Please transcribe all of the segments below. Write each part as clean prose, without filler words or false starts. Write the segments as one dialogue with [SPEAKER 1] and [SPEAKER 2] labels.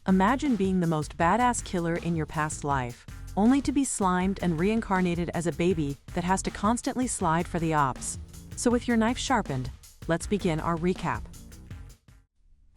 [SPEAKER 1] Imagine being the most badass killer in your past life, only to be slimed and reincarnated as a baby that has to constantly slide for the ops. So with your knife sharpened, let's begin our recap.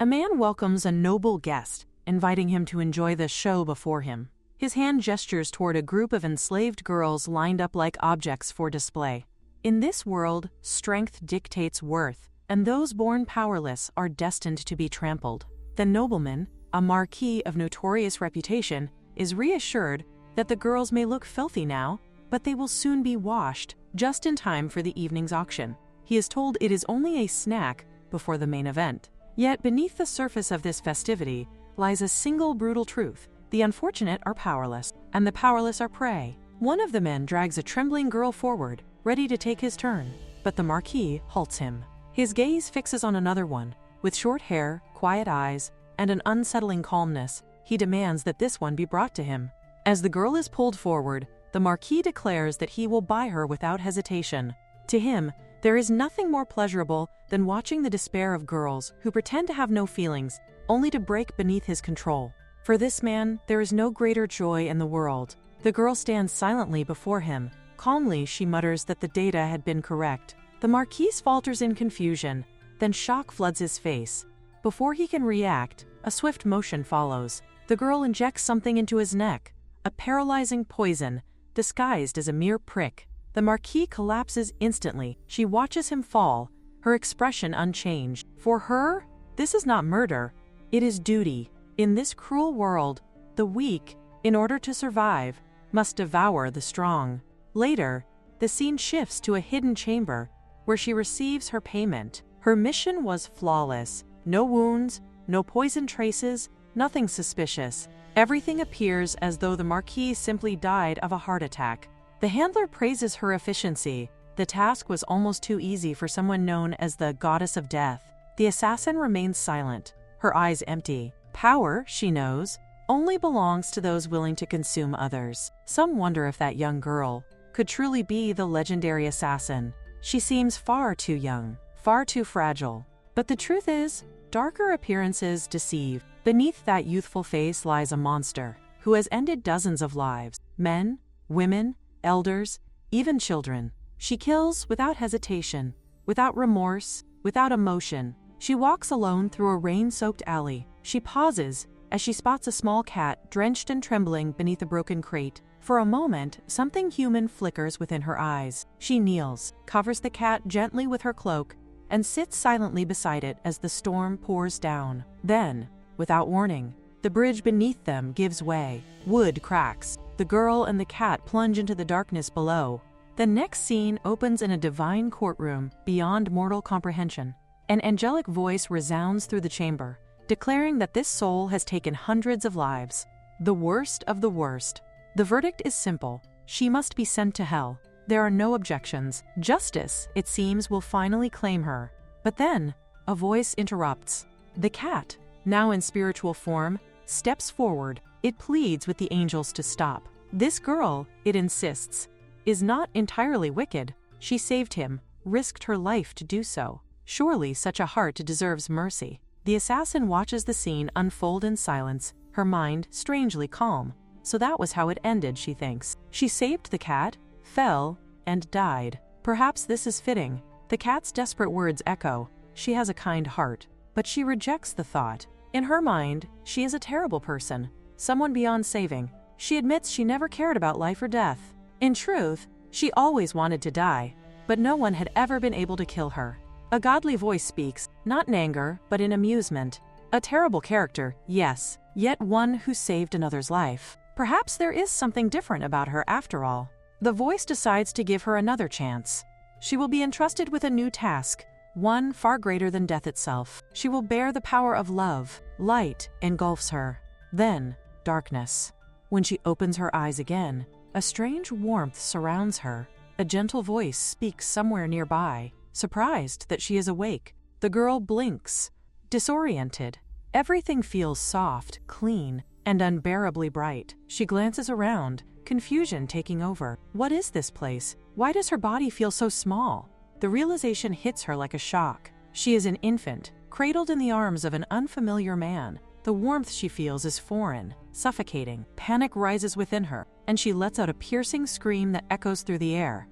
[SPEAKER 1] A man welcomes a noble guest, inviting him to enjoy the show before him. His hand gestures toward a group of enslaved girls lined up like objects for display. In this world, strength dictates worth, and those born powerless are destined to be trampled. The nobleman, a marquis of notorious reputation, is reassured that the girls may look filthy now, but they will soon be washed, just in time for the evening's auction. He is told it is only a snack before the main event. Yet beneath the surface of this festivity lies a single brutal truth. The unfortunate are powerless, and the powerless are prey. One of the men drags a trembling girl forward, ready to take his turn, but the marquis halts him. His gaze fixes on another one, with short hair, quiet eyes, and an unsettling calmness. He demands that this one be brought to him. As the girl is pulled forward, the marquis declares that he will buy her without hesitation. To him, there is nothing more pleasurable than watching the despair of girls who pretend to have no feelings, only to break beneath his control. For this man, there is no greater joy in the world. The girl stands silently before him. Calmly, she mutters that the data had been correct. The marquis falters in confusion, then shock floods his face. Before he can react, a swift motion follows. The girl injects something into his neck, a paralyzing poison, disguised as a mere prick. The marquis collapses instantly. She watches him fall, her expression unchanged. For her, this is not murder, it is duty. In this cruel world, the weak, in order to survive, must devour the strong. Later, the scene shifts to a hidden chamber, where she receives her payment. Her mission was flawless. No wounds, no poison traces, nothing suspicious. Everything appears as though the marquis simply died of a heart attack. The handler praises her efficiency. The task was almost too easy for someone known as the goddess of death. The assassin remains silent, her eyes empty. Power, she knows, only belongs to those willing to consume others. Some wonder if that young girl could truly be the legendary assassin. She seems far too young, far too fragile. But the truth is, darker appearances deceive. Beneath that youthful face lies a monster who has ended dozens of lives. Men, women, elders, even children. She kills without hesitation, without remorse, without emotion. She walks alone through a rain-soaked alley. She pauses as she spots a small cat drenched and trembling beneath a broken crate. For a moment, something human flickers within her eyes. She kneels, covers the cat gently with her cloak, and sits silently beside it as the storm pours down. Then, without warning, the bridge beneath them gives way. Wood cracks. The girl and the cat plunge into the darkness below. The next scene opens in a divine courtroom beyond mortal comprehension. An angelic voice resounds through the chamber, declaring that this soul has taken hundreds of lives. The worst of the worst. The verdict is simple. She must be sent to hell. There are no objections. Justice, it seems, will finally claim her. But then, a voice interrupts. The cat, now in spiritual form, steps forward. It pleads with the angels to stop. This girl, it insists, is not entirely wicked. She saved him, risked her life to do so. Surely such a heart deserves mercy. The assassin watches the scene unfold in silence, her mind strangely calm. So that was how it ended, she thinks. She saved the cat, fell, and died. Perhaps this is fitting. The cat's desperate words echo. She has a kind heart. But she rejects the thought. In her mind, she is a terrible person, someone beyond saving. She admits she never cared about life or death. In truth, she always wanted to die, but no one had ever been able to kill her. A godly voice speaks, not in anger, but in amusement. A terrible character, yes, yet one who saved another's life. Perhaps there is something different about her after all. The voice decides to give her another chance. She will be entrusted with a new task, one far greater than death itself. She will bear the power of love. Light engulfs her. Then, darkness. When she opens her eyes again, a strange warmth surrounds her. A gentle voice speaks somewhere nearby. Surprised that she is awake, the girl blinks, disoriented. Everything feels soft, clean, and unbearably bright. She glances around, confusion taking over. What is this place? Why does her body feel so small? The realization hits her like a shock. She is an infant, cradled in the arms of an unfamiliar man. The warmth she feels is foreign, suffocating. Panic rises within her, and she lets out a piercing scream that echoes through the air.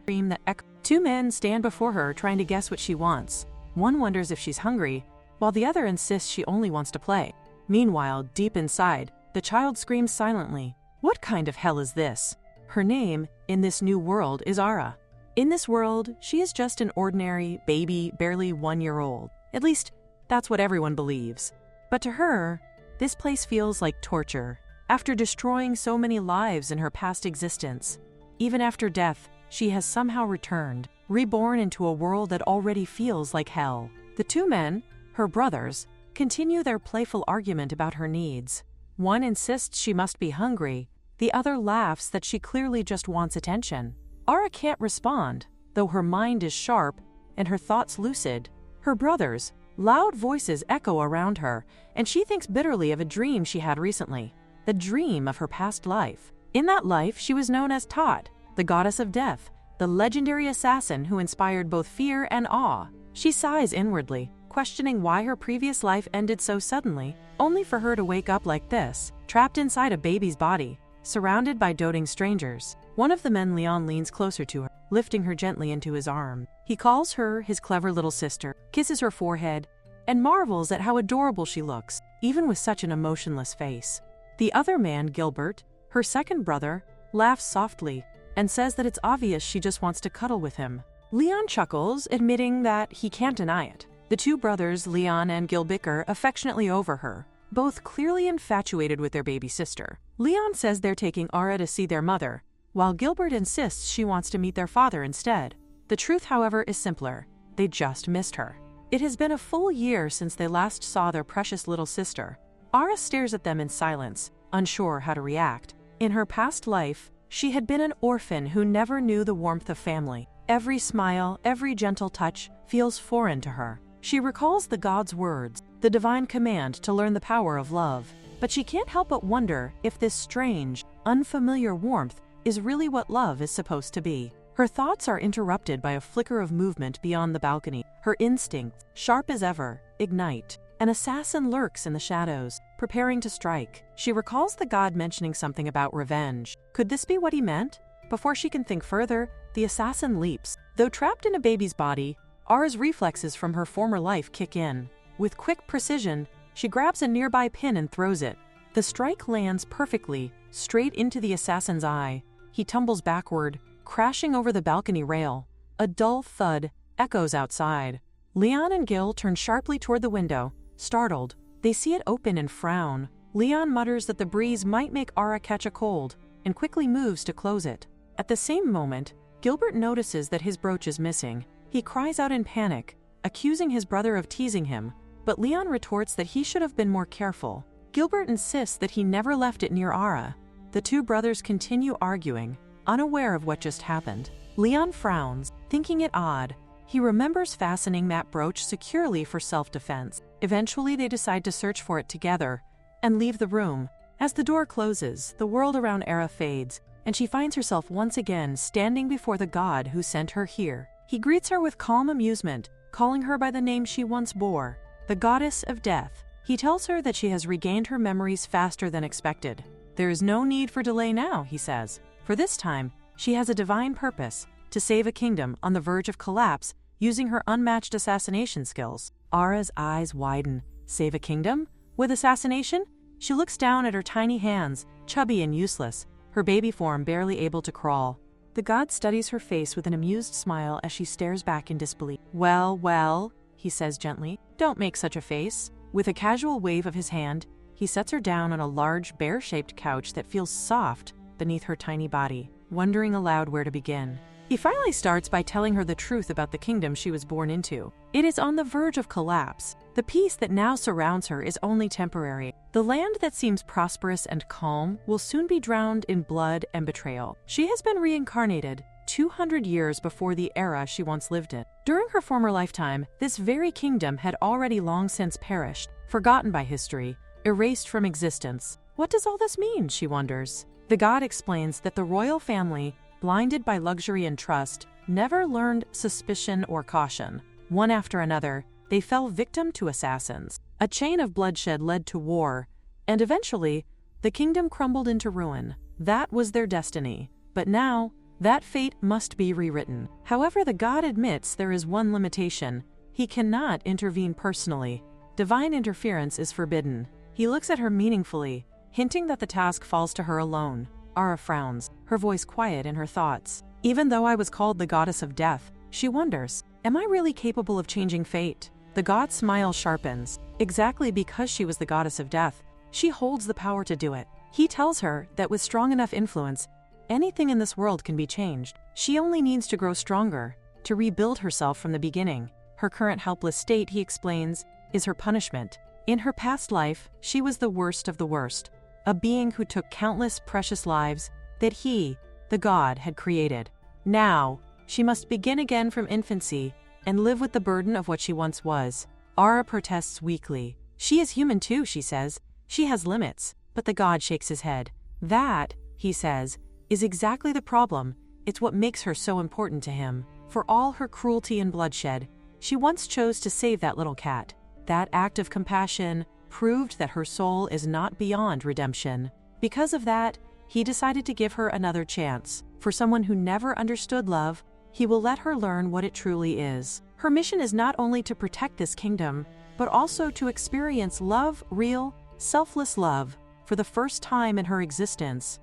[SPEAKER 1] Two men stand before her trying to guess what she wants. One wonders if she's hungry, while the other insists she only wants to play. Meanwhile, deep inside, the child screams silently. What kind of hell is this? Her name, in this new world, is Ara. In this world, she is just an ordinary baby, barely 1 year old. At least, that's what everyone believes. But to her, this place feels like torture. After destroying so many lives in her past existence, even after death, she has somehow returned, reborn into a world that already feels like hell. The two men, her brothers, continue their playful argument about her needs. One insists she must be hungry, the other laughs that she clearly just wants attention. Ara can't respond, though her mind is sharp and her thoughts lucid. Her brothers, loud voices echo around her, and she thinks bitterly of a dream she had recently, the dream of her past life. In that life, she was known as Tot, the goddess of death, the legendary assassin who inspired both fear and awe. She sighs inwardly, questioning why her previous life ended so suddenly, only for her to wake up like this, trapped inside a baby's body, surrounded by doting strangers. One of the men, Leon, leans closer to her, lifting her gently into his arm. He calls her his clever little sister, kisses her forehead, and marvels at how adorable she looks, even with such an emotionless face. The other man, Gilbert, her second brother, laughs softly and says that it's obvious she just wants to cuddle with him. Leon chuckles, admitting that he can't deny it. The two brothers, Leon and Gil, bicker affectionately over her, both clearly infatuated with their baby sister. Leon says they're taking Ara to see their mother, while Gilbert insists she wants to meet their father instead. The truth, however, is simpler. They just missed her. It has been a full year since they last saw their precious little sister. Ara stares at them in silence, unsure how to react. In her past life, she had been an orphan who never knew the warmth of family. Every smile, every gentle touch feels foreign to her. She recalls the god's words, the divine command to learn the power of love. But she can't help but wonder if this strange, unfamiliar warmth is really what love is supposed to be. Her thoughts are interrupted by a flicker of movement beyond the balcony. Her instincts, sharp as ever, ignite. An assassin lurks in the shadows, preparing to strike. She recalls the god mentioning something about revenge. Could this be what he meant? Before she can think further, the assassin leaps. Though trapped in a baby's body, Ara's reflexes from her former life kick in. With quick precision, she grabs a nearby pin and throws it. The strike lands perfectly, straight into the assassin's eye. He tumbles backward, crashing over the balcony rail. A dull thud echoes outside. Leon and Gil turn sharply toward the window, startled. They see it open and frown. Leon mutters that the breeze might make Ara catch a cold, and quickly moves to close it. At the same moment, Gilbert notices that his brooch is missing. He cries out in panic, accusing his brother of teasing him, but Leon retorts that he should have been more careful. Gilbert insists that he never left it near Ara. The two brothers continue arguing, unaware of what just happened. Leon frowns, thinking it odd. He remembers fastening that brooch securely for self-defense. Eventually, they decide to search for it together and leave the room. As the door closes, the world around Ara fades, and she finds herself once again standing before the god who sent her here. He greets her with calm amusement, calling her by the name she once bore, the goddess of death. He tells her that she has regained her memories faster than expected. There is no need for delay now, he says, for this time, she has a divine purpose, to save a kingdom on the verge of collapse using her unmatched assassination skills. Ara's eyes widen. Save a kingdom? With assassination? She looks down at her tiny hands, chubby and useless, her baby form barely able to crawl. The god studies her face with an amused smile as she stares back in disbelief. Well, well, he says gently, don't make such a face. With a casual wave of his hand, he sets her down on a large, bear-shaped couch that feels soft beneath her tiny body, wondering aloud where to begin. He finally starts by telling her the truth about the kingdom she was born into. It is on the verge of collapse. The peace that now surrounds her is only temporary. The land that seems prosperous and calm will soon be drowned in blood and betrayal. She has been reincarnated 200 years before the era she once lived in. During her former lifetime, this very kingdom had already long since perished, forgotten by history, erased from existence. What does all this mean, she wonders. The god explains that the royal family, blinded by luxury and trust, never learned suspicion or caution. One after another, they fell victim to assassins. A chain of bloodshed led to war, And eventually, the kingdom crumbled into ruin. That was their destiny. But now, that fate must be rewritten. However, the god admits there is one limitation. He cannot intervene personally. Divine interference is forbidden. He looks at her meaningfully, hinting that the task falls to her alone. Ara frowns, her voice quiet in her thoughts. Even though I was called the goddess of death, she wonders, am I really capable of changing fate? The god's smile sharpens. Exactly because she was the goddess of death, she holds the power to do it. He tells her that with strong enough influence, anything in this world can be changed. She only needs to grow stronger, to rebuild herself from the beginning. Her current helpless state, he explains, is her punishment. In her past life, she was the worst of the worst, a being who took countless precious lives that he, the god, had created. Now, she must begin again from infancy and live with the burden of what she once was. Ara protests weakly. She is human too, she says. She has limits, but the god shakes his head. That, he says, is exactly the problem. It's what makes her so important to him. For all her cruelty and bloodshed, she once chose to save that little cat. That act of compassion proved that her soul is not beyond redemption. Because of that, he decided to give her another chance. For someone who never understood love, he will let her learn what it truly is. Her mission is not only to protect this kingdom, but also to experience love, real, selfless love, for the first time in her existence.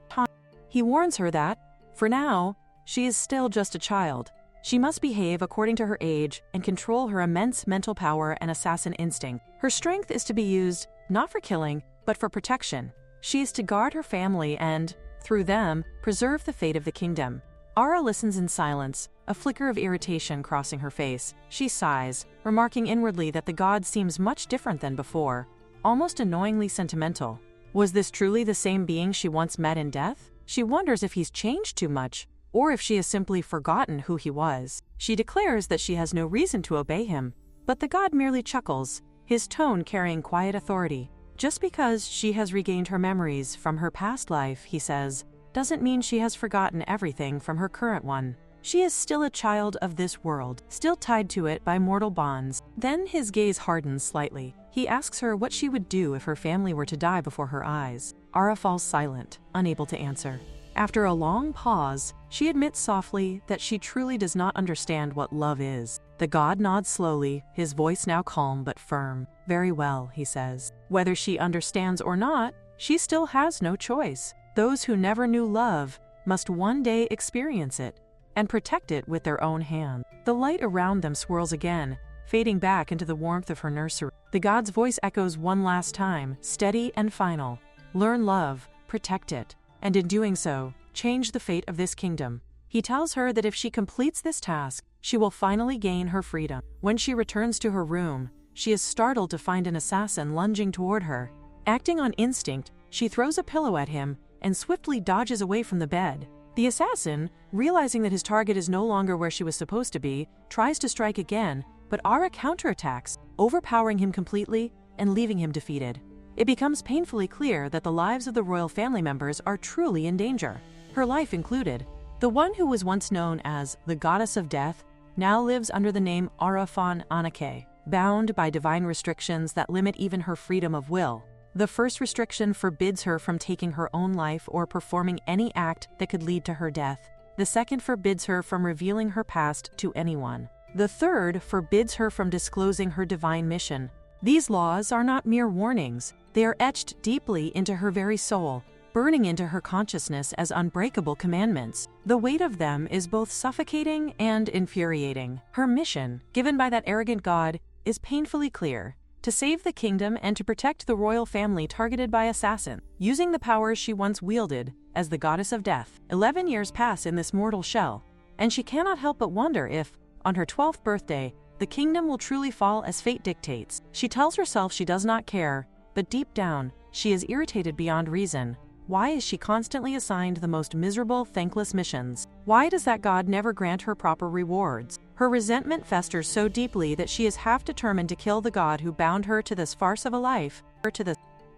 [SPEAKER 1] He warns her that, for now, she is still just a child. She must behave according to her age and control her immense mental power and assassin instinct. Her strength is to be used, not for killing, but for protection. She is to guard her family and, through them, preserve the fate of the kingdom. Ara listens in silence, a flicker of irritation crossing her face. She sighs, remarking inwardly that the god seems much different than before, almost annoyingly sentimental. Was this truly the same being she once met in death? She wonders if he's changed too much, or if she has simply forgotten who he was. She declares that she has no reason to obey him, but the god merely chuckles, his tone carrying quiet authority. Just because she has regained her memories from her past life, he says, doesn't mean she has forgotten everything from her current one. She is still a child of this world, still tied to it by mortal bonds. Then his gaze hardens slightly. He asks her what she would do if her family were to die before her eyes. Ara falls silent, unable to answer. After a long pause, she admits softly that she truly does not understand what love is. The god nods slowly, his voice now calm but firm. Very well, he says. Whether she understands or not, she still has no choice. Those who never knew love must one day experience it and protect it with their own hands. The light around them swirls again, fading back into the warmth of her nursery. The god's voice echoes one last time, steady and final. Learn love, protect it, and in doing so, change the fate of this kingdom. He tells her that if she completes this task, she will finally gain her freedom. When she returns to her room, she is startled to find an assassin lunging toward her. Acting on instinct, she throws a pillow at him and swiftly dodges away from the bed. The assassin, realizing that his target is no longer where she was supposed to be, tries to strike again, but Ara counterattacks, overpowering him completely and leaving him defeated. It becomes painfully clear that the lives of the royal family members are truly in danger, her life included. The one who was once known as the Goddess of Death now lives under the name Arafan Anake, bound by divine restrictions that limit even her freedom of will. The first restriction forbids her from taking her own life or performing any act that could lead to her death. The second forbids her from revealing her past to anyone. The third forbids her from disclosing her divine mission. These laws are not mere warnings. They are etched deeply into her very soul, burning into her consciousness as unbreakable commandments. The weight of them is both suffocating and infuriating. Her mission, given by that arrogant god, is painfully clear: to save the kingdom and to protect the royal family targeted by assassins. Using the powers she once wielded as the goddess of death, 11 years pass in this mortal shell, and she cannot help but wonder if, on her 12th birthday, the kingdom will truly fall as fate dictates. She tells herself she does not care, but deep down, she is irritated beyond reason. Why is she constantly assigned the most miserable, thankless missions? Why does that god never grant her proper rewards? Her resentment festers so deeply that she is half determined to kill the god who bound her to this farce of a life.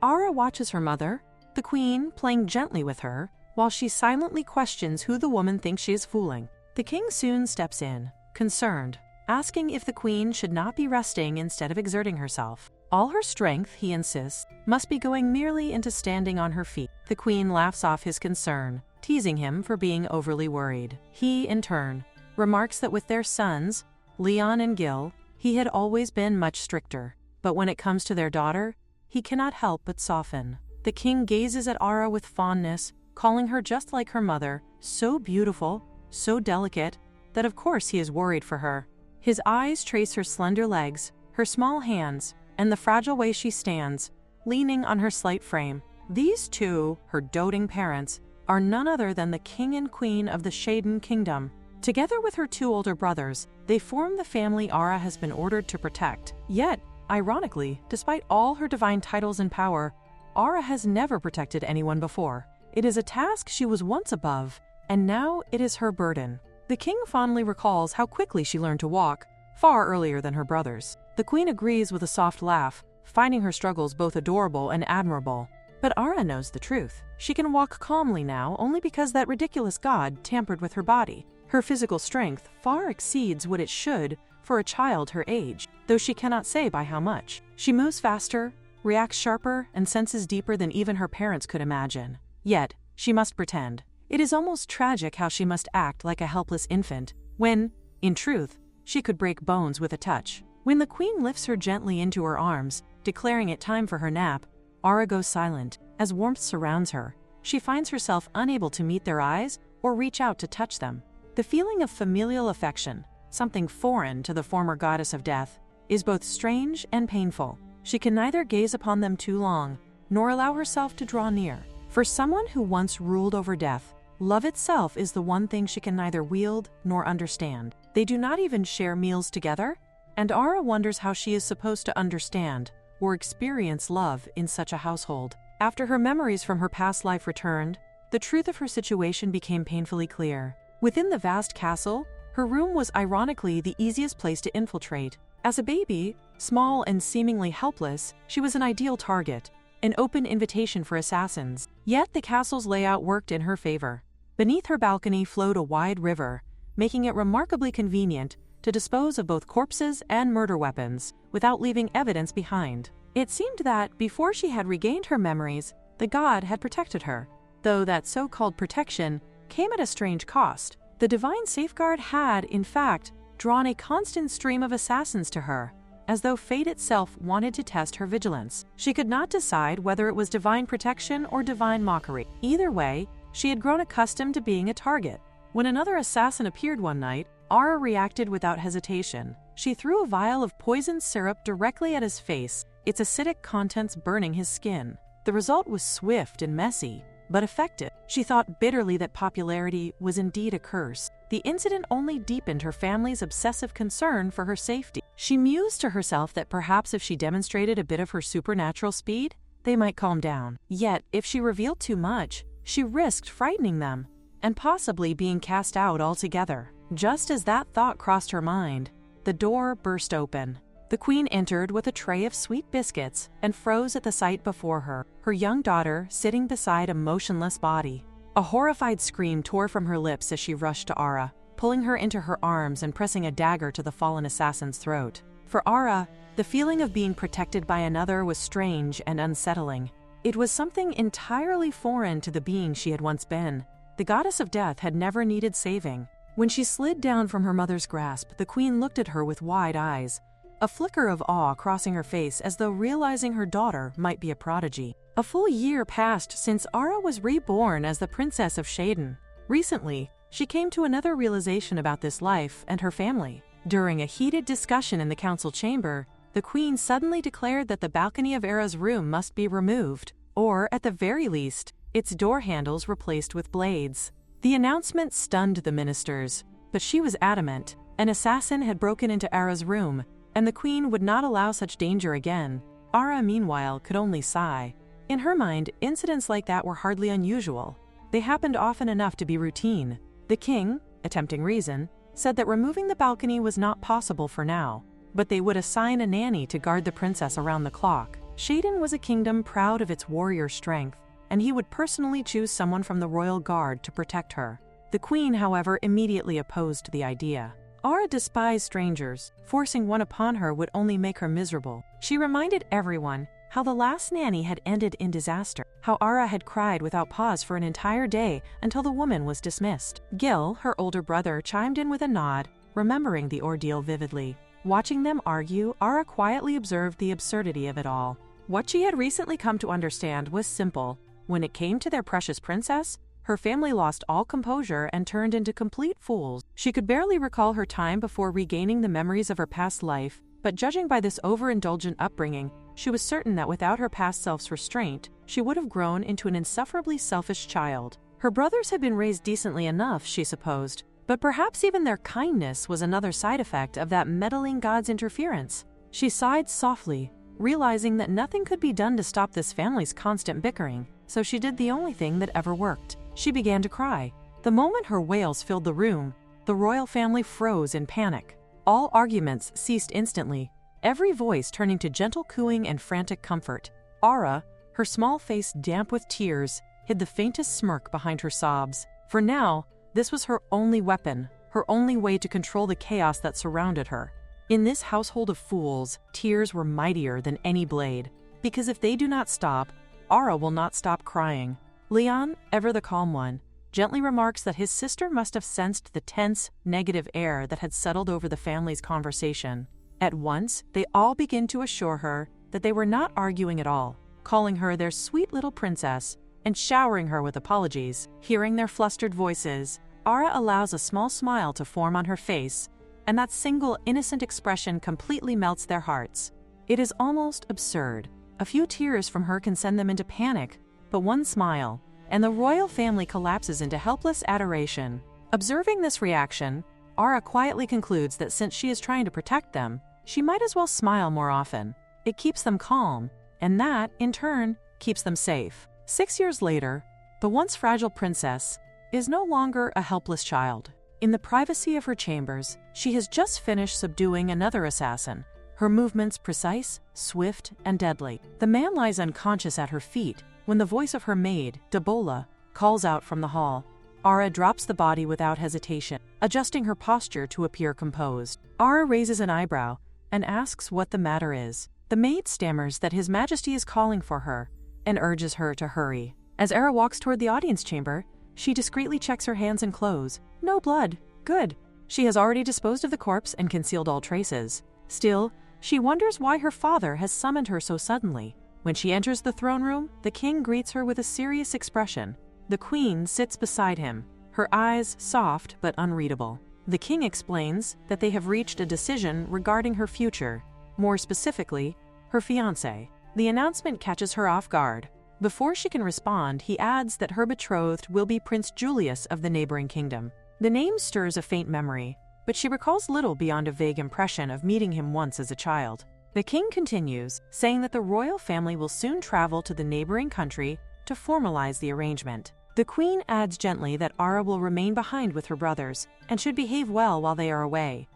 [SPEAKER 1] Ara watches her mother, the queen, playing gently with her, while she silently questions who the woman thinks she is fooling. The king soon steps in, concerned, asking if the queen should not be resting instead of exerting herself. All her strength, he insists, must be going merely into standing on her feet. The queen laughs off his concern, teasing him for being overly worried. He, in turn, remarks that with their sons, Leon and Gil, he had always been much stricter. But when it comes to their daughter, he cannot help but soften. The king gazes at Ara with fondness, calling her just like her mother, so beautiful, so delicate, that of course he is worried for her. His eyes trace her slender legs, her small hands, and the fragile way she stands, leaning on her slight frame. These two, her doting parents, are none other than the king and queen of the Shaden kingdom. Together with her two older brothers, they form the family Ara has been ordered to protect. Yet, ironically, despite all her divine titles and power, Ara has never protected anyone before. It is a task she was once above, and now it is her burden. The king fondly recalls how quickly she learned to walk, far earlier than her brothers. The queen agrees with a soft laugh, finding her struggles both adorable and admirable. But Ara knows the truth. She can walk calmly now only because that ridiculous god tampered with her body. Her physical strength far exceeds what it should for a child her age, though she cannot say by how much. She moves faster, reacts sharper, and senses deeper than even her parents could imagine. Yet, she must pretend. It is almost tragic how she must act like a helpless infant, when, in truth, she could break bones with a touch. When the queen lifts her gently into her arms, declaring it time for her nap, Ara goes silent. As warmth surrounds her, she finds herself unable to meet their eyes or reach out to touch them. The feeling of familial affection, something foreign to the former goddess of death, is both strange and painful. She can neither gaze upon them too long, nor allow herself to draw near. For someone who once ruled over death, love itself is the one thing she can neither wield nor understand. They do not even share meals together, and Ara wonders how she is supposed to understand or experience love in such a household. After her memories from her past life returned, the truth of her situation became painfully clear. Within the vast castle, her room was ironically the easiest place to infiltrate. As a baby, small and seemingly helpless, she was an ideal target, an open invitation for assassins. Yet the castle's layout worked in her favor. Beneath her balcony flowed a wide river, making it remarkably convenient to dispose of both corpses and murder weapons without leaving evidence behind. It seemed that, before she had regained her memories, the god had protected her, though that so-called protection came at a strange cost. The divine safeguard had, in fact, drawn a constant stream of assassins to her, as though fate itself wanted to test her vigilance. She could not decide whether it was divine protection or divine mockery. Either way, she had grown accustomed to being a target. When another assassin appeared one night, Ara reacted without hesitation. She threw a vial of poisoned syrup directly at his face, its acidic contents burning his skin. The result was swift and messy, but effective. She thought bitterly that popularity was indeed a curse. The incident only deepened her family's obsessive concern for her safety. She mused to herself that perhaps if she demonstrated a bit of her supernatural speed, they might calm down. Yet, if she revealed too much, she risked frightening them, and possibly being cast out altogether. Just as that thought crossed her mind, the door burst open. The queen entered with a tray of sweet biscuits and froze at the sight before her, her young daughter sitting beside a motionless body. A horrified scream tore from her lips as she rushed to Ara, pulling her into her arms and pressing a dagger to the fallen assassin's throat. For Ara, the feeling of being protected by another was strange and unsettling. It was something entirely foreign to the being she had once been. The goddess of death had never needed saving. When she slid down from her mother's grasp, the queen looked at her with wide eyes, a flicker of awe crossing her face as though realizing her daughter might be a prodigy. A full year passed since Ara was reborn as the princess of Shaden. Recently, she came to another realization about this life and her family. During a heated discussion in the council chamber, the queen suddenly declared that the balcony of Ara's room must be removed, or, at the very least, its door handles replaced with blades. The announcement stunned the ministers, but she was adamant. An assassin had broken into Ara's room, and the queen would not allow such danger again. Ara, meanwhile, could only sigh. In her mind, incidents like that were hardly unusual. They happened often enough to be routine. The king, attempting reason, said that removing the balcony was not possible for now, but they would assign a nanny to guard the princess around the clock. Shaden was a kingdom proud of its warrior strength, and he would personally choose someone from the royal guard to protect her. The queen, however, immediately opposed the idea. Ara despised strangers. Forcing one upon her would only make her miserable. She reminded everyone how the last nanny had ended in disaster, how Ara had cried without pause for an entire day until the woman was dismissed. Gil, her older brother, chimed in with a nod, remembering the ordeal vividly. Watching them argue, Ara quietly observed the absurdity of it all. What she had recently come to understand was simple. When it came to their precious princess, her family lost all composure and turned into complete fools. She could barely recall her time before regaining the memories of her past life, but judging by this overindulgent upbringing, she was certain that without her past self's restraint, she would have grown into an insufferably selfish child. Her brothers had been raised decently enough, she supposed, but perhaps even their kindness was another side effect of that meddling god's interference. She sighed softly, realizing that nothing could be done to stop this family's constant bickering, so she did the only thing that ever worked. She began to cry. The moment her wails filled the room, the royal family froze in panic. All arguments ceased instantly, every voice turning to gentle cooing and frantic comfort. Ara, her small face damp with tears, hid the faintest smirk behind her sobs. For now, this was her only weapon, her only way to control the chaos that surrounded her. In this household of fools, tears were mightier than any blade, because if they do not stop, Ara will not stop crying. Leon, ever the calm one, gently remarks that his sister must have sensed the tense, negative air that had settled over the family's conversation. At once, they all begin to assure her that they were not arguing at all, calling her their sweet little princess and showering her with apologies. Hearing their flustered voices, Ara allows a small smile to form on her face, and that single innocent expression completely melts their hearts. It is almost absurd. A few tears from her can send them into panic, but one smile, and the royal family collapses into helpless adoration. Observing this reaction, Ara quietly concludes that since she is trying to protect them, she might as well smile more often. It keeps them calm, and that, in turn, keeps them safe. 6 years later, the once fragile princess is no longer a helpless child. In the privacy of her chambers, she has just finished subduing another assassin, her movements precise, swift, and deadly. The man lies unconscious at her feet when the voice of her maid, Debola, calls out from the hall. Ara drops the body without hesitation, adjusting her posture to appear composed. Ara raises an eyebrow and asks what the matter is. The maid stammers that His Majesty is calling for her and urges her to hurry. As Ara walks toward the audience chamber, she discreetly checks her hands and clothes. No blood. Good. She has already disposed of the corpse and concealed all traces. Still, she wonders why her father has summoned her so suddenly. When she enters the throne room, the king greets her with a serious expression. The queen sits beside him, her eyes soft but unreadable. The king explains that they have reached a decision regarding her future, more specifically, her fiance. The announcement catches her off guard. Before she can respond, he adds that her betrothed will be Prince Julius of the neighboring kingdom. The name stirs a faint memory, but she recalls little beyond a vague impression of meeting him once as a child. The king continues, saying that the royal family will soon travel to the neighboring country to formalize the arrangement. The queen adds gently that Ara will remain behind with her brothers and should behave well while they are away.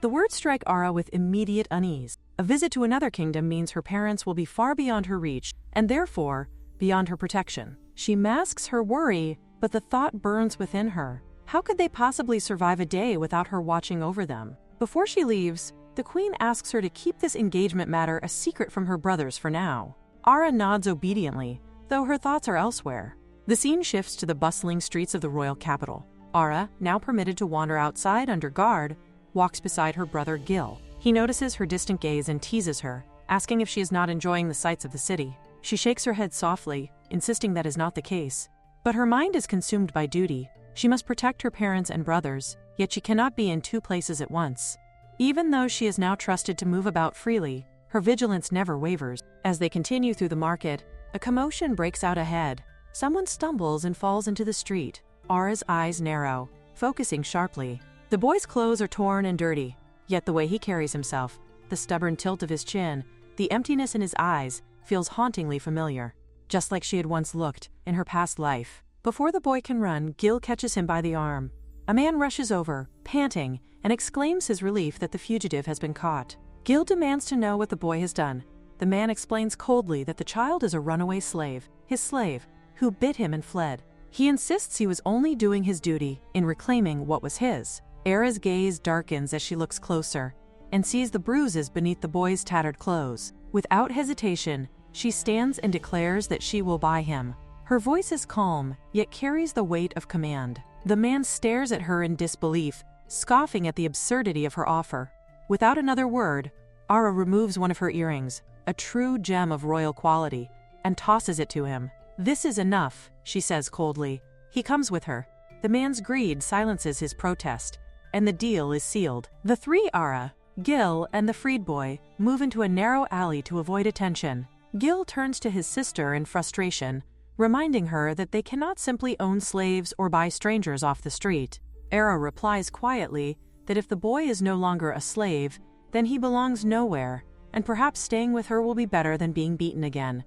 [SPEAKER 1] The words strike Ara with immediate unease. A visit to another kingdom means her parents will be far beyond her reach and therefore beyond her protection. She masks her worry, but the thought burns within her. How could they possibly survive a day without her watching over them? Before she leaves, the queen asks her to keep this engagement matter a secret from her brothers for now. Ara nods obediently, though her thoughts are elsewhere. The scene shifts to the bustling streets of the royal capital. Ara, now permitted to wander outside under guard, walks beside her brother Gil. He notices her distant gaze and teases her, asking if she is not enjoying the sights of the city. She shakes her head softly, insisting that is not the case. But her mind is consumed by duty. She must protect her parents and brothers, yet she cannot be in two places at once. Even though she is now trusted to move about freely, her vigilance never wavers. As they continue through the market, a commotion breaks out ahead. Someone stumbles and falls into the street. Ara's eyes narrow, focusing sharply. The boy's clothes are torn and dirty, yet the way he carries himself, the stubborn tilt of his chin, the emptiness in his eyes, feels hauntingly familiar, just like she had once looked in her past life. Before the boy can run, Gil catches him by the arm. A man rushes over, panting, and exclaims his relief that the fugitive has been caught. Gil demands to know what the boy has done. The man explains coldly that the child is a runaway slave, his slave, who bit him and fled. He insists he was only doing his duty in reclaiming what was his. Era's gaze darkens as she looks closer and sees the bruises beneath the boy's tattered clothes. Without hesitation, she stands and declares that she will buy him. Her voice is calm, yet carries the weight of command. The man stares at her in disbelief, scoffing at the absurdity of her offer. Without another word, Ara removes one of her earrings, a true gem of royal quality, and tosses it to him. "This is enough," she says coldly. He comes with her. The man's greed silences his protest, and the deal is sealed. The three, Ara, Gil, and the freed boy, move into a narrow alley to avoid attention. Gil turns to his sister in frustration, reminding her that they cannot simply own slaves or buy strangers off the street. Era replies quietly that if the boy is no longer a slave, then he belongs nowhere, and perhaps staying with her will be better than being beaten again.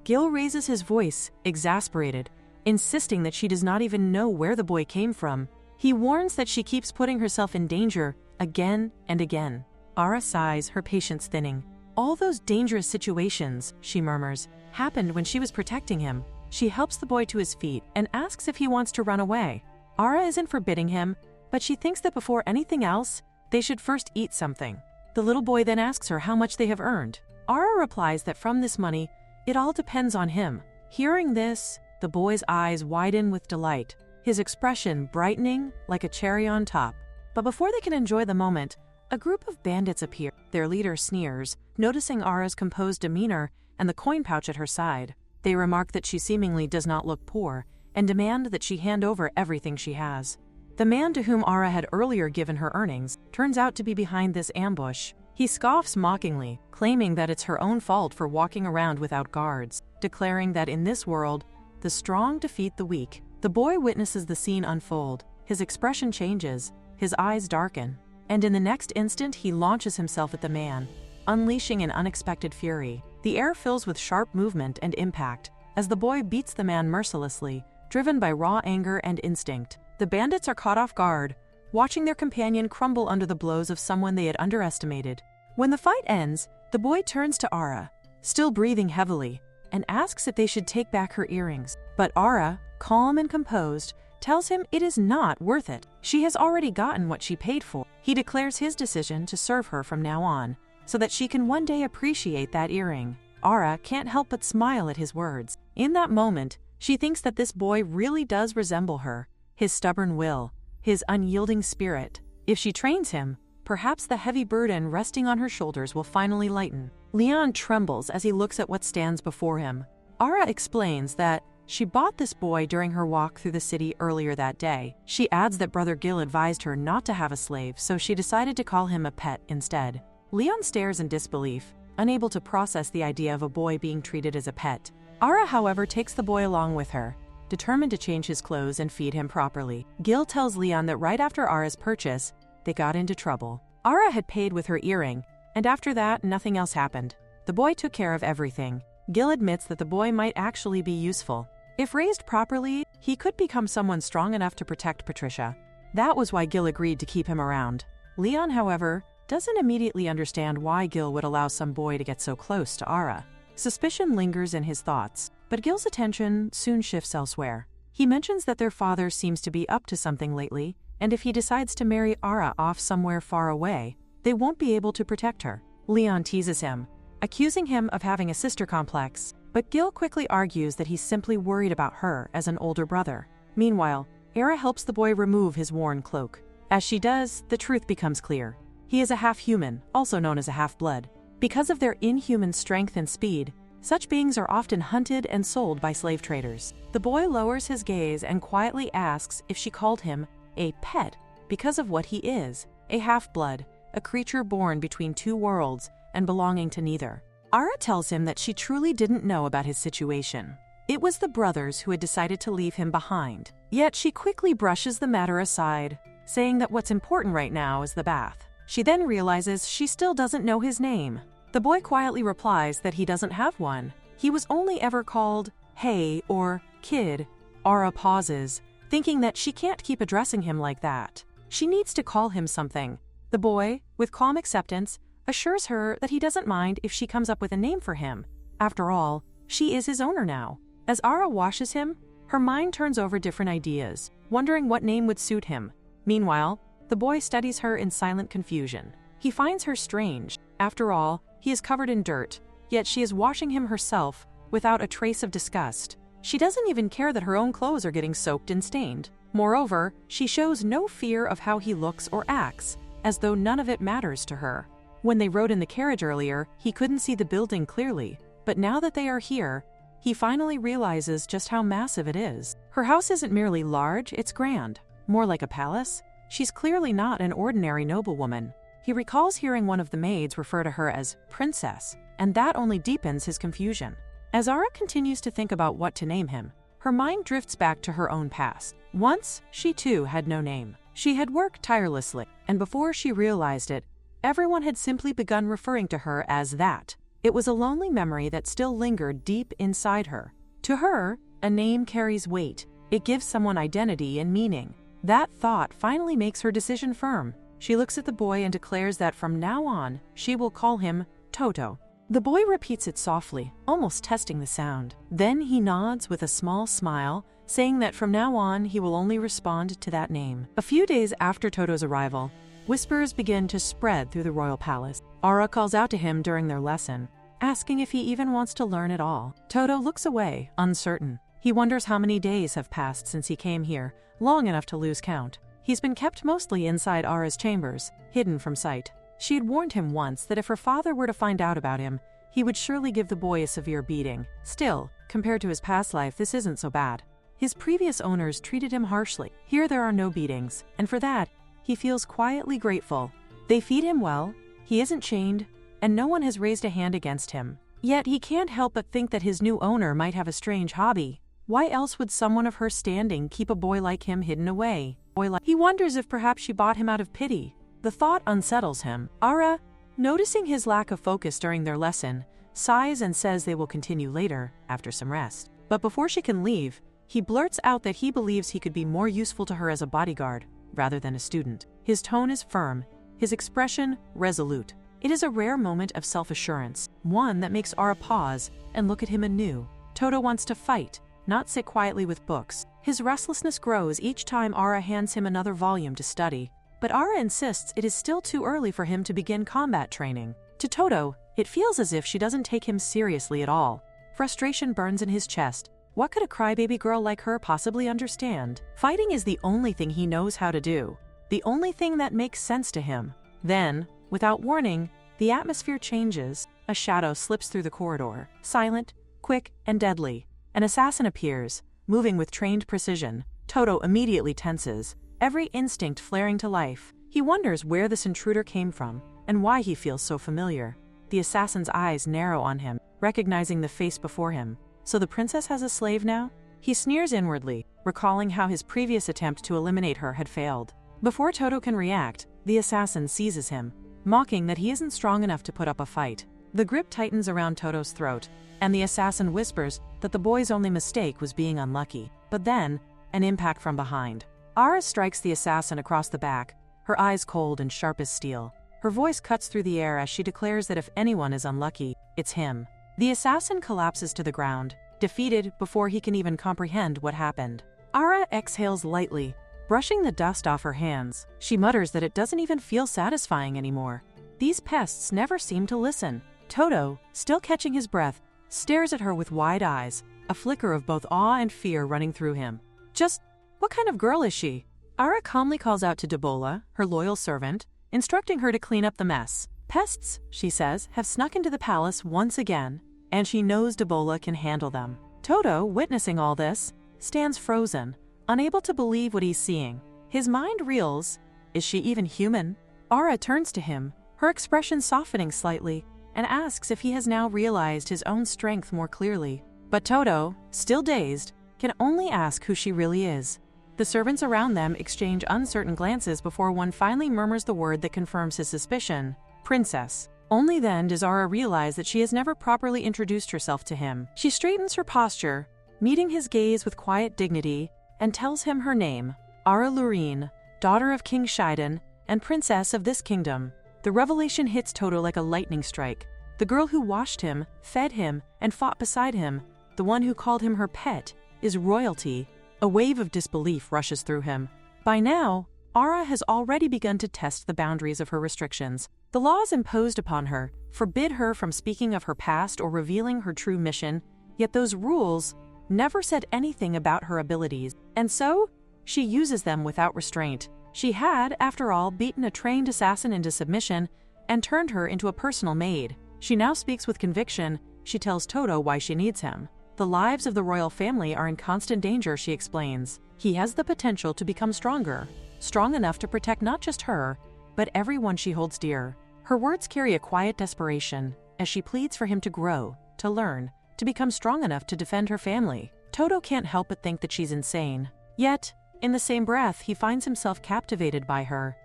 [SPEAKER 1] Gil raises his voice, exasperated, insisting that she does not even know where the boy came from. He warns that she keeps putting herself in danger again and again. Ara sighs, her patience thinning. "All those dangerous situations," she murmurs, "happened when she was protecting him." She helps the boy to his feet and asks if he wants to run away. Ara isn't forbidding him, but she thinks that before anything else, they should first eat something. The little boy then asks her how much they have earned. Ara replies that from this money, it all depends on him. Hearing this, the boy's eyes widen with delight, his expression brightening like a cherry on top. But before they can enjoy the moment, a group of bandits appear. Their leader sneers, noticing Ara's composed demeanor and the coin pouch at her side. They remark that she seemingly does not look poor and demand that she hand over everything she has. The man to whom Ara had earlier given her earnings turns out to be behind this ambush. He scoffs mockingly, claiming that it's her own fault for walking around without guards, declaring that in this world, the strong defeat the weak. The boy witnesses the scene unfold. His expression changes, his eyes darken, and in the next instant he launches himself at the man, unleashing an unexpected fury. The air fills with sharp movement and impact as the boy beats the man mercilessly, driven by raw anger and instinct. The bandits are caught off guard, watching their companion crumble under the blows of someone they had underestimated. When the fight ends, the boy turns to Ara, still breathing heavily, and asks if they should take back her earrings. But Ara, calm and composed, tells him it is not worth it. She has already gotten what she paid for. He declares his decision to serve her from now on, so that she can one day appreciate that earring. Ara can't help but smile at his words. In that moment, she thinks that this boy really does resemble her, his stubborn will, his unyielding spirit. If she trains him, perhaps the heavy burden resting on her shoulders will finally lighten. Leon trembles as he looks at what stands before him. Ara explains that she bought this boy during her walk through the city earlier that day. She adds that Brother Gil advised her not to have a slave, so she decided to call him a pet instead. Leon stares in disbelief, unable to process the idea of a boy being treated as a pet. Ara, however, takes the boy along with her, determined to change his clothes and feed him properly. Gil tells Leon that right after Ara's purchase, they got into trouble. Ara had paid with her earring, and after that, nothing else happened. The boy took care of everything. Gil admits that the boy might actually be useful. If raised properly, he could become someone strong enough to protect Patricia. That was why Gil agreed to keep him around. Leon, however, doesn't immediately understand why Gil would allow some boy to get so close to Ara. Suspicion lingers in his thoughts, but Gil's attention soon shifts elsewhere. He mentions that their father seems to be up to something lately, and if he decides to marry Ara off somewhere far away, they won't be able to protect her. Leon teases him, accusing him of having a sister complex, but Gil quickly argues that he's simply worried about her as an older brother. Meanwhile, Ara helps the boy remove his worn cloak. As she does, the truth becomes clear. He is a half-human, also known as a half-blood. Because of their inhuman strength and speed, such beings are often hunted and sold by slave traders. The boy lowers his gaze and quietly asks if she called him a pet because of what he is, a half-blood, a creature born between two worlds and belonging to neither. Ara tells him that she truly didn't know about his situation. It was the brothers who had decided to leave him behind. Yet she quickly brushes the matter aside, saying that what's important right now is the bath. She then realizes she still doesn't know his name. The boy quietly replies that he doesn't have one. He was only ever called hey or kid. Ara pauses, thinking that she can't keep addressing him like that. She needs to call him something. The boy, with calm acceptance, assures her that he doesn't mind if she comes up with a name for him. After all, she is his owner now. As Ara washes him, her mind turns over different ideas, wondering what name would suit him. Meanwhile, The boy studies her in silent confusion. He finds her strange. After all, he is covered in dirt, yet she is washing him herself without a trace of disgust. She doesn't even care that her own clothes are getting soaked and stained. Moreover, she shows no fear of how he looks or acts, as though none of it matters to her. When they rode in the carriage earlier, he couldn't see the building clearly, but now that they are here, he finally realizes just how massive it is. Her house isn't merely large, it's grand, more like a palace. She's clearly not an ordinary noblewoman. He recalls hearing one of the maids refer to her as princess, and that only deepens his confusion. As Ara continues to think about what to name him, her mind drifts back to her own past. Once, she too had no name. She had worked tirelessly, and before she realized it, everyone had simply begun referring to her as that. It was a lonely memory that still lingered deep inside her. To her, a name carries weight. It gives someone identity and meaning. That thought finally makes her decision firm. She looks at the boy and declares that from now on, she will call him Toto. The boy repeats it softly, almost testing the sound. Then he nods with a small smile, saying that from now on he will only respond to that name. A few days after Toto's arrival, whispers begin to spread through the royal palace. Ara calls out to him during their lesson, asking if he even wants to learn at all. Toto looks away, uncertain. He wonders how many days have passed since he came here, long enough to lose count. He's been kept mostly inside Ara's chambers, hidden from sight. She had warned him once that if her father were to find out about him, he would surely give the boy a severe beating. Still, compared to his past life, this isn't so bad. His previous owners treated him harshly. Here there are no beatings, and for that, he feels quietly grateful. They feed him well, he isn't chained, and no one has raised a hand against him. Yet he can't help but think that his new owner might have a strange hobby. Why else would someone of her standing keep a boy like him hidden away? He wonders if perhaps she bought him out of pity. The thought unsettles him. Ara, noticing his lack of focus during their lesson, sighs and says they will continue later, after some rest. But before she can leave, he blurts out that he believes he could be more useful to her as a bodyguard, rather than a student. His tone is firm, his expression resolute. It is a rare moment of self-assurance, one that makes Ara pause and look at him anew. Toto wants to fight, not sit quietly with books. His restlessness grows each time Ara hands him another volume to study. But Ara insists it is still too early for him to begin combat training. To Toto, it feels as if she doesn't take him seriously at all. Frustration burns in his chest. What could a crybaby girl like her possibly understand? Fighting is the only thing he knows how to do, the only thing that makes sense to him. Then, without warning, the atmosphere changes. A shadow slips through the corridor, silent, quick, and deadly. An assassin appears, moving with trained precision. Toto immediately tenses, every instinct flaring to life. He wonders where this intruder came from and why he feels so familiar. The assassin's eyes narrow on him, recognizing the face before him. So the princess has a slave now? He sneers inwardly, recalling how his previous attempt to eliminate her had failed. Before Toto can react, the assassin seizes him, mocking that he isn't strong enough to put up a fight. The grip tightens around Toto's throat, and the assassin whispers that the boy's only mistake was being unlucky. But then, an impact from behind. Ara strikes the assassin across the back, her eyes cold and sharp as steel. Her voice cuts through the air as she declares that if anyone is unlucky, it's him. The assassin collapses to the ground, defeated before he can even comprehend what happened. Ara exhales lightly, brushing the dust off her hands. She mutters that it doesn't even feel satisfying anymore. These pests never seem to listen. Toto, still catching his breath, stares at her with wide eyes, a flicker of both awe and fear running through him. Just what kind of girl is she? Ara calmly calls out to Debola, her loyal servant, instructing her to clean up the mess. Pests, she says, have snuck into the palace once again, and she knows Debola can handle them. Toto, witnessing all this, stands frozen, unable to believe what he's seeing. His mind reels. Is she even human? Ara turns to him, her expression softening slightly, and asks if he has now realized his own strength more clearly. But Toto, still dazed, can only ask who she really is. The servants around them exchange uncertain glances before one finally murmurs the word that confirms his suspicion: princess. Only then does Ara realize that she has never properly introduced herself to him. She straightens her posture, meeting his gaze with quiet dignity, and tells him her name: Ara Lurine, daughter of King Shaden, and princess of this kingdom. The revelation hits Toto like a lightning strike. The girl who washed him, fed him, and fought beside him, the one who called him her pet, is royalty. A wave of disbelief rushes through him. By now, Ara has already begun to test the boundaries of her restrictions. The laws imposed upon her forbid her from speaking of her past or revealing her true mission, yet those rules never said anything about her abilities, and so she uses them without restraint. She had, after all, beaten a trained assassin into submission and turned her into a personal maid. She now speaks with conviction. She tells Toto why she needs him. The lives of the royal family are in constant danger, she explains. He has the potential to become stronger, strong enough to protect not just her, but everyone she holds dear. Her words carry a quiet desperation as she pleads for him to grow, to learn, to become strong enough to defend her family. Toto can't help but think that she's insane. Yet, in the same breath, he finds himself captivated by her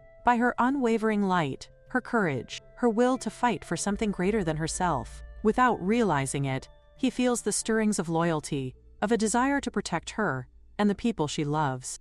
[SPEAKER 1] unwavering light, her courage, her will to fight for something greater than herself. Without realizing it, he feels the stirrings of loyalty, of a desire to protect her and the people she loves.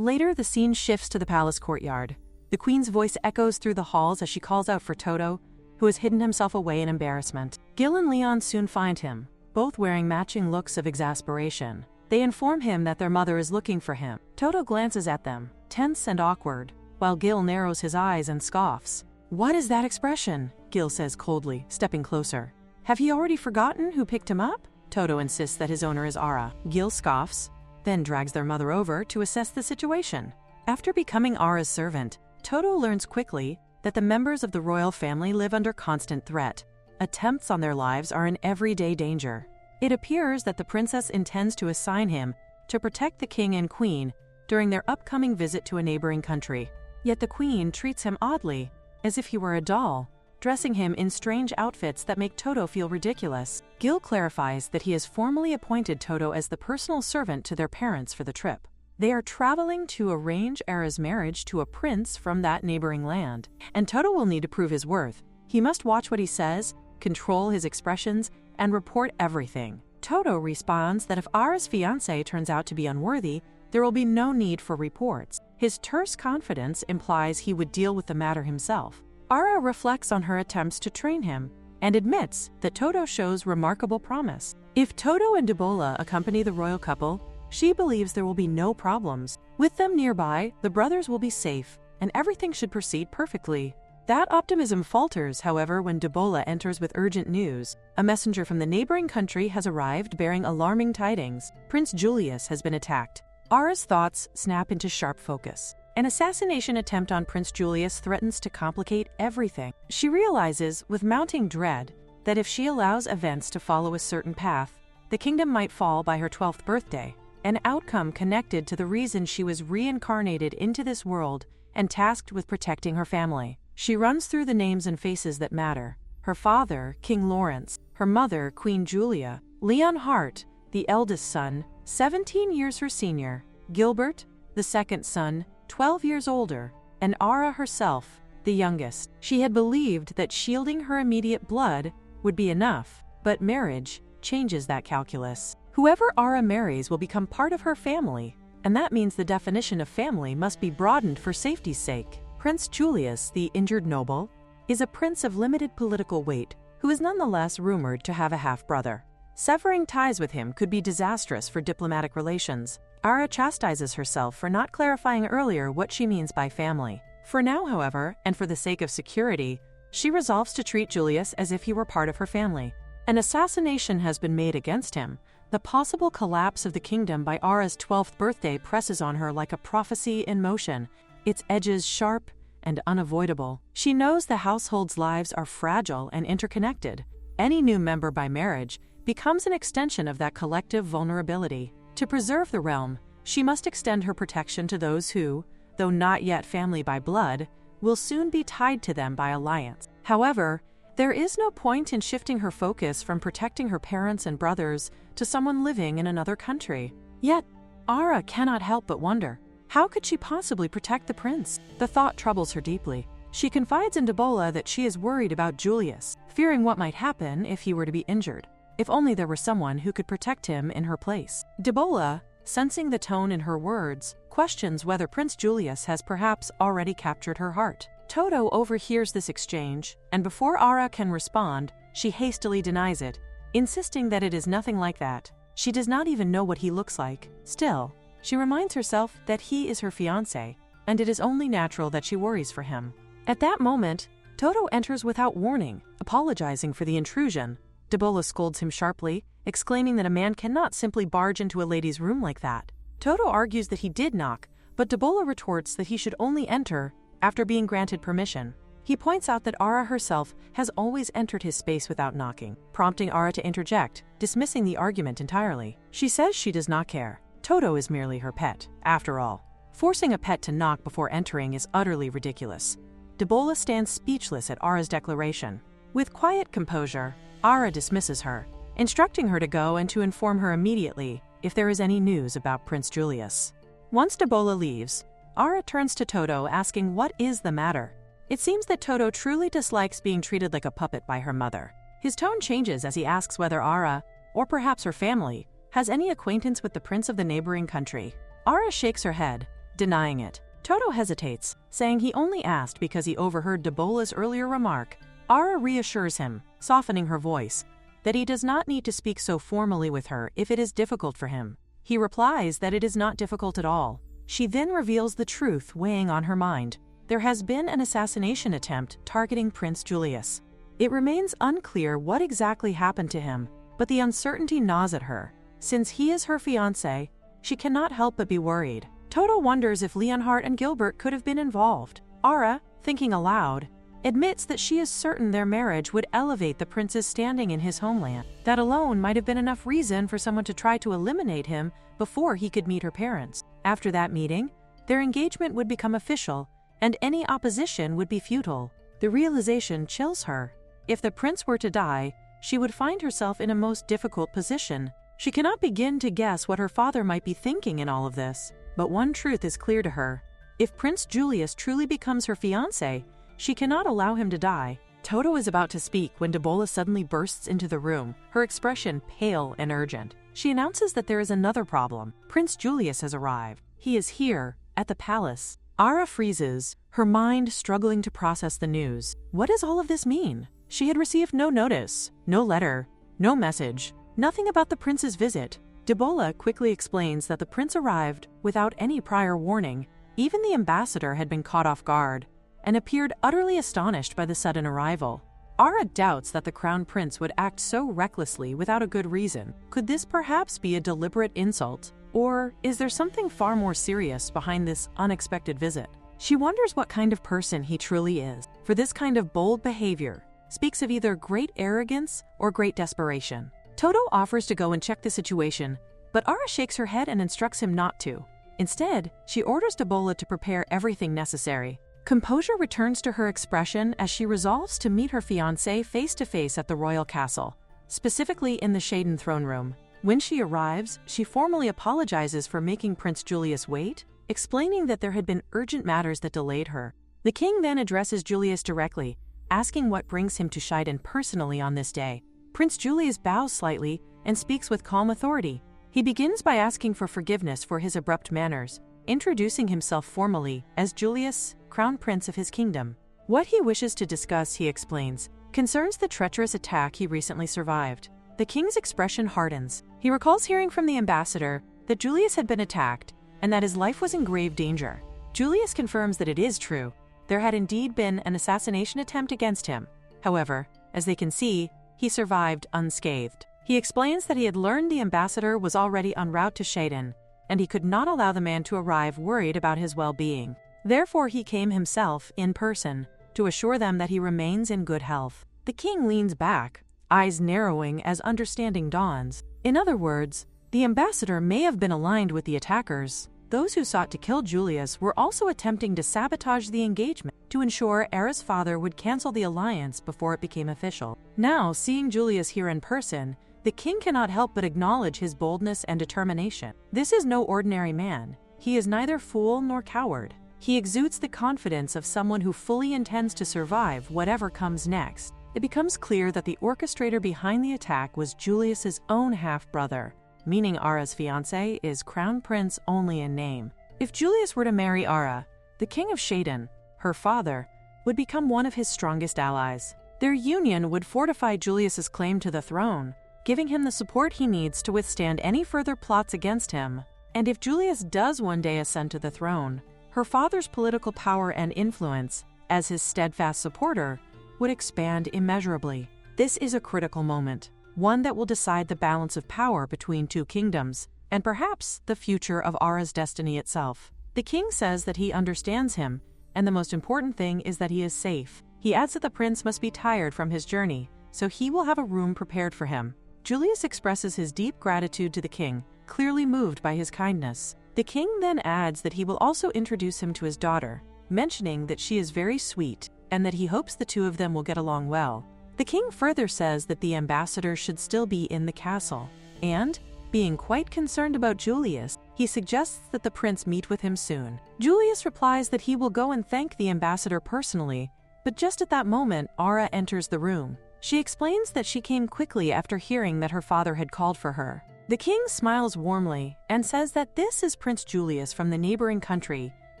[SPEAKER 1] Later, the scene shifts to the palace courtyard. The queen's voice echoes through the halls as she calls out for Toto, who has hidden himself away in embarrassment. Gil and Leon soon find him, both wearing matching looks of exasperation. They inform him that their mother is looking for him. Toto glances at them, tense and awkward, while Gil narrows his eyes and scoffs. "What is that expression?" Gil says coldly, stepping closer. "Have you already forgotten who picked him up?" Toto insists that his owner is Ara. Gil scoffs, then drags their mother over to assess the situation. After becoming Ara's servant, Toto learns quickly that the members of the royal family live under constant threat. Attempts on their lives are in everyday danger. It appears that the princess intends to assign him to protect the king and queen during their upcoming visit to a neighboring country. Yet the queen treats him oddly, as if he were a doll, dressing him in strange outfits that make Toto feel ridiculous. Gil clarifies that he has formally appointed Toto as the personal servant to their parents for the trip. They are traveling to arrange Ara's marriage to a prince from that neighboring land, and Toto will need to prove his worth. He must watch what he says, control his expressions, and report everything. Toto responds that if Ara's fiance turns out to be unworthy, there will be no need for reports. His terse confidence implies he would deal with the matter himself. Ara reflects on her attempts to train him and admits that Toto shows remarkable promise. If Toto and Debola accompany the royal couple, she believes there will be no problems. With them nearby, the brothers will be safe, and everything should proceed perfectly. That optimism falters, however, when Debola enters with urgent news. A messenger from the neighboring country has arrived bearing alarming tidings. Prince Julius has been attacked. Ara's thoughts snap into sharp focus. An assassination attempt on Prince Julius threatens to complicate everything. She realizes, with mounting dread, that if she allows events to follow a certain path, the kingdom might fall by her 12th birthday, an outcome connected to the reason she was reincarnated into this world and tasked with protecting her family. She runs through the names and faces that matter. Her father, King Lawrence, her mother, Queen Julia, Leon Hart, the eldest son, 17 years her senior, Gilbert, the second son, 12 years older, and Ara herself, the youngest. She had believed that shielding her immediate blood would be enough, but marriage changes that calculus. Whoever Ara marries will become part of her family, and that means the definition of family must be broadened for safety's sake. Prince Julius, the injured noble, is a prince of limited political weight who is nonetheless rumored to have a half-brother. Severing ties with him could be disastrous for diplomatic relations. Ara chastises herself for not clarifying earlier what she means by family. For now, however, and for the sake of security, she resolves to treat Julius as if he were part of her family. An assassination has been made against him. The possible collapse of the kingdom by Ara's 12th birthday presses on her like a prophecy in motion, its edges sharp and unavoidable. She knows the household's lives are fragile and interconnected. Any new member by marriage becomes an extension of that collective vulnerability. To preserve the realm, she must extend her protection to those who, though not yet family by blood, will soon be tied to them by alliance. However, there is no point in shifting her focus from protecting her parents and brothers to someone living in another country. Yet, Ara cannot help but wonder, how could she possibly protect the prince? The thought troubles her deeply. She confides in Debola that she is worried about Julius, fearing what might happen if he were to be injured. If only there were someone who could protect him in her place. Debola, sensing the tone in her words, questions whether Prince Julius has perhaps already captured her heart. Toto overhears this exchange, and before Ara can respond, she hastily denies it, insisting that it is nothing like that. She does not even know what he looks like. Still, she reminds herself that he is her fiance, and it is only natural that she worries for him. At that moment, Toto enters without warning, apologizing for the intrusion. Debola scolds him sharply, exclaiming that a man cannot simply barge into a lady's room like that. Toto argues that he did knock, but Debola retorts that he should only enter after being granted permission. He points out that Ara herself has always entered his space without knocking, prompting Ara to interject, dismissing the argument entirely. She says she does not care. Toto is merely her pet, after all. Forcing a pet to knock before entering is utterly ridiculous. Debola stands speechless at Ara's declaration. With quiet composure, Ara dismisses her, instructing her to go and to inform her immediately if there is any news about Prince Julius. Once Debola leaves, Ara turns to Toto asking what is the matter. It seems that Toto truly dislikes being treated like a puppet by her mother. His tone changes as he asks whether Ara, or perhaps her family, has any acquaintance with the prince of the neighboring country. Ara shakes her head, denying it. Toto hesitates, saying he only asked because he overheard Debola's earlier remark. Ara reassures him, softening her voice, that he does not need to speak so formally with her if it is difficult for him. He replies that it is not difficult at all. She then reveals the truth weighing on her mind. There has been an assassination attempt targeting Prince Julius. It remains unclear what exactly happened to him, but the uncertainty gnaws at her. Since he is her fiance, she cannot help but be worried. Toto wonders if Leonhardt and Gilbert could have been involved. Ara, thinking aloud, admits that she is certain their marriage would elevate the prince's standing in his homeland. That alone might have been enough reason for someone to try to eliminate him before he could meet her parents. After that meeting, their engagement would become official, and any opposition would be futile. The realization chills her. If the prince were to die, she would find herself in a most difficult position. She cannot begin to guess what her father might be thinking in all of this. But one truth is clear to her. If Prince Julius truly becomes her fiancé, she cannot allow him to die. Toto is about to speak when Debola suddenly bursts into the room, her expression pale and urgent. She announces that there is another problem. Prince Julius has arrived. He is here, at the palace. Ara freezes, her mind struggling to process the news. What does all of this mean? She had received no notice, no letter, no message, nothing about the prince's visit. Debola quickly explains that the prince arrived without any prior warning. Even the ambassador had been caught off guard and appeared utterly astonished by the sudden arrival. Ara doubts that the crown prince would act so recklessly without a good reason. Could this perhaps be a deliberate insult? Or is there something far more serious behind this unexpected visit? She wonders what kind of person he truly is, for this kind of bold behavior speaks of either great arrogance or great desperation. Toto offers to go and check the situation, but Ara shakes her head and instructs him not to. Instead, she orders Debola to prepare everything necessary. Composure returns to her expression as she resolves to meet her fiancé face-to-face at the royal castle, specifically in the Shaden throne room. When she arrives, she formally apologizes for making Prince Julius wait, explaining that there had been urgent matters that delayed her. The king then addresses Julius directly, asking what brings him to Shaden personally on this day. Prince Julius bows slightly and speaks with calm authority. He begins by asking for forgiveness for his abrupt manners, introducing himself formally as Julius, crown prince of his kingdom. What he wishes to discuss, he explains, concerns the treacherous attack he recently survived. The king's expression hardens. He recalls hearing from the ambassador that Julius had been attacked and that his life was in grave danger. Julius confirms that it is true. There had indeed been an assassination attempt against him. However, as they can see, he survived unscathed. He explains that he had learned the ambassador was already en route to Shaden, and he could not allow the man to arrive worried about his well-being. Therefore, he came himself, in person, to assure them that he remains in good health. The king leans back, eyes narrowing as understanding dawns. In other words, the ambassador may have been aligned with the attackers. Those who sought to kill Julius were also attempting to sabotage the engagement to ensure Ara's father would cancel the alliance before it became official. Now, seeing Julius here in person, the king cannot help but acknowledge his boldness and determination. This is no ordinary man. He is neither fool nor coward. He exudes the confidence of someone who fully intends to survive whatever comes next. It becomes clear that the orchestrator behind the attack was Julius's own half-brother, meaning Ara's fiancé is crown prince only in name. If Julius were to marry Ara, the king of Shaden, her father, would become one of his strongest allies. Their union would fortify Julius's claim to the throne, giving him the support he needs to withstand any further plots against him. And if Julius does one day ascend to the throne, her father's political power and influence, as his steadfast supporter, would expand immeasurably. This is a critical moment, one that will decide the balance of power between two kingdoms, and perhaps the future of Ara's destiny itself. The king says that he understands him, and the most important thing is that he is safe. He adds that the prince must be tired from his journey, so he will have a room prepared for him. Julius expresses his deep gratitude to the king, clearly moved by his kindness. The king then adds that he will also introduce him to his daughter, mentioning that she is very sweet and that he hopes the two of them will get along well. The king further says that the ambassador should still be in the castle, and, being quite concerned about Julius, he suggests that the prince meet with him soon. Julius replies that he will go and thank the ambassador personally, but just at that moment, Ara enters the room. She explains that she came quickly after hearing that her father had called for her. The king smiles warmly and says that this is Prince Julius from the neighboring country,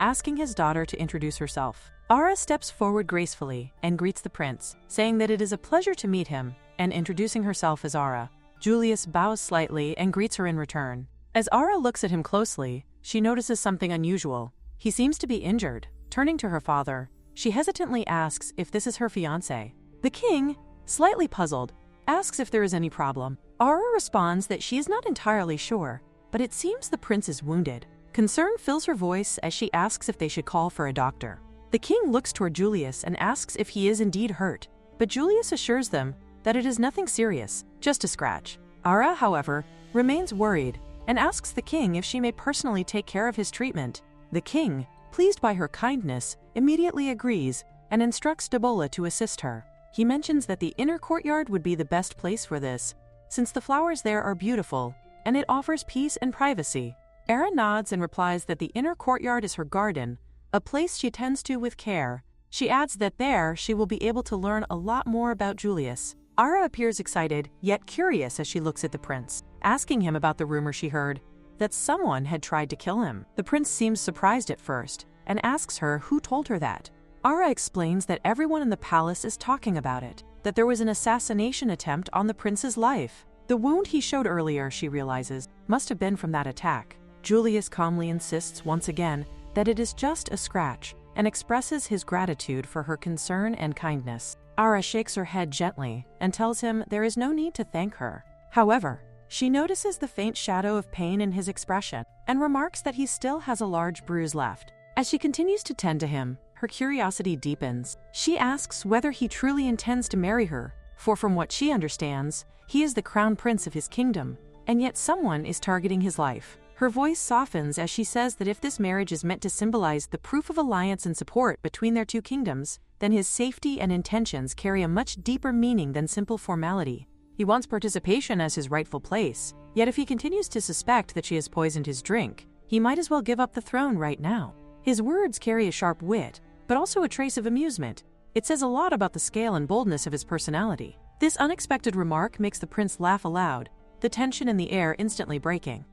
[SPEAKER 1] asking his daughter to introduce herself. Ara steps forward gracefully and greets the prince, saying that it is a pleasure to meet him, and introducing herself as Ara. Julius bows slightly and greets her in return. As Ara looks at him closely, she notices something unusual. He seems to be injured. Turning to her father, she hesitantly asks if this is her fiance. The king, slightly puzzled, asks if there is any problem. Ara responds that she is not entirely sure, but it seems the prince is wounded. Concern fills her voice as she asks if they should call for a doctor. The king looks toward Julius and asks if he is indeed hurt, but Julius assures them that it is nothing serious, just a scratch. Ara, however, remains worried and asks the king if she may personally take care of his treatment. The king, pleased by her kindness, immediately agrees and instructs Debola to assist her. He mentions that the inner courtyard would be the best place for this, since the flowers there are beautiful and it offers peace and privacy. Ara nods and replies that the inner courtyard is her garden, a place she tends to with care. She adds that there she will be able to learn a lot more about Julius. Ara appears excited, yet curious as she looks at the prince, asking him about the rumor she heard that someone had tried to kill him. The prince seems surprised at first and asks her who told her that. Ara explains that everyone in the palace is talking about it, that there was an assassination attempt on the prince's life. The wound he showed earlier, she realizes, must have been from that attack. Julius calmly insists once again that it is just a scratch and expresses his gratitude for her concern and kindness. Ara shakes her head gently and tells him there is no need to thank her. However, she notices the faint shadow of pain in his expression and remarks that he still has a large bruise left. As she continues to tend to him, her curiosity deepens. She asks whether he truly intends to marry her, for from what she understands, he is the crown prince of his kingdom, and yet someone is targeting his life. Her voice softens as she says that if this marriage is meant to symbolize the proof of alliance and support between their two kingdoms, then his safety and intentions carry a much deeper meaning than simple formality. He wants participation as his rightful place, yet if he continues to suspect that she has poisoned his drink, he might as well give up the throne right now. His words carry a sharp wit, but also a trace of amusement. It says a lot about the scale and boldness of his personality. This unexpected remark makes the prince laugh aloud, the tension in the air instantly breaking.